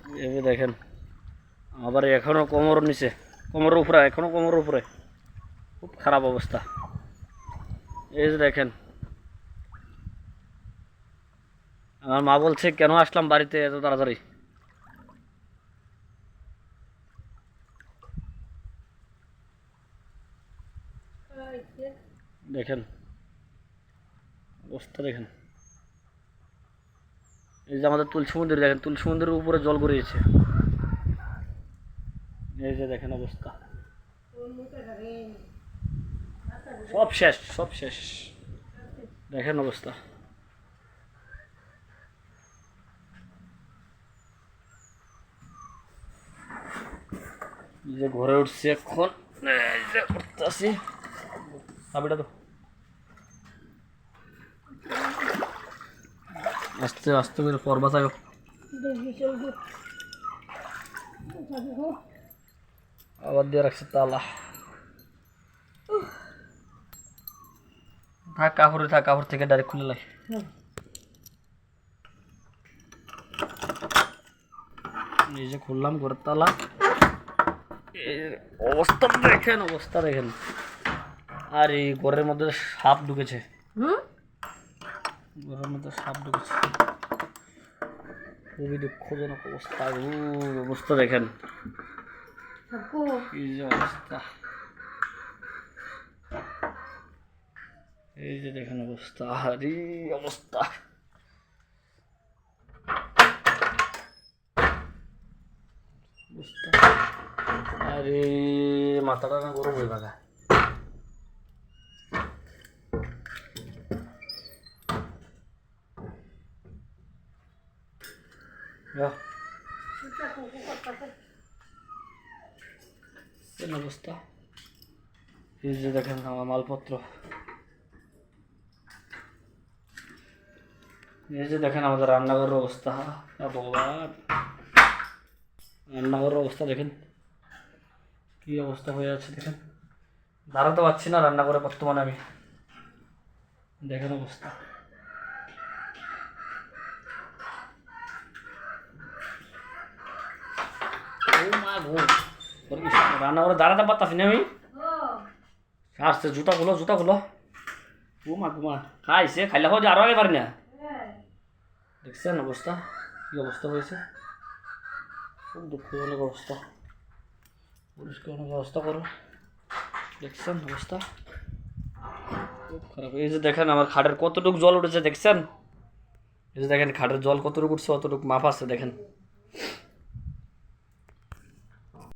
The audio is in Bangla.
এভাবে দেখেন, আবার এখনও কোমর নিচে, কোমরের উপরে, এখনও কোমরের উপরে, খুব খারাপ অবস্থা। এই যে দেখেন, আমার মা বলছে কেন আসলাম বাড়িতে এত তাড়াতাড়ি। দেখেন অবস্থা দেখেন। এই যে আমাদের তুলসী মন্দির দেখেন, তুলসী মন্দিরের উপরে জল গড়িয়েছে। এই যে দেখেন অবস্থা, সব শেষ, সব শেষ। দেখেন অবস্থা। এই যে ঘরে উঠছি এখন, এই যে উঠতেছি, চাবিটা তো আস্তে আস্তে করে পর্বা থাকো। আবার দিয়ে রাখছে তালা। থাক কাপড়ে, থাক কাপড় থেকে ডাইরেক্ট খুলে লাই। এই যে খুললাম ঘরের তালা। অবস্থা দেখেন, অবস্থা দেখেন। আর এই ঘরের মধ্যে সাপ ঢুকেছে, ঘরের মধ্যে সাপ ঢুকেছে। খুবই দুঃখজনক অবস্থা। অবস্থা দেখেন, এই যে অবস্থা, এই যে দেখেন অবস্থা, আরে অবস্থা। আরে মাথাটা না গরম হয়ে ভাগা। অবস্থা, এই যে দেখেন আমার মালপত্র, এই যে দেখেন আমাদের রান্নাঘরের অবস্থা। ভগবান, রান্নাঘরের অবস্থা দেখেন কি অবস্থা হয়ে যাচ্ছে। দেখেন দাঁড়াতে পারছি না রান্নাঘরে বর্তমানে আমি। দেখেন অবস্থা, রান্নাঘরে দাঁড়াতে পারতাছি না আমি। আসছে, জুতা খুলো, জুতা খুলো। ঘুমা ঘুমা খাইছে, খাইলে খাওয়া আরো আগে পারি না। দেখছেন অবস্থা, কি অবস্থা হয়েছে, খুব দুঃখজনক অবস্থা। পুলিশকে অনেক ব্যবস্থা করো। দেখছেন অবস্থা খুব খারাপ। এই যে দেখেন আমার খাটের কতটুকু জল উঠেছে দেখছেন। এই যে দেখেন খাটের জল কতটুকু উঠছে, অতটুকু মাপ আছে দেখেন।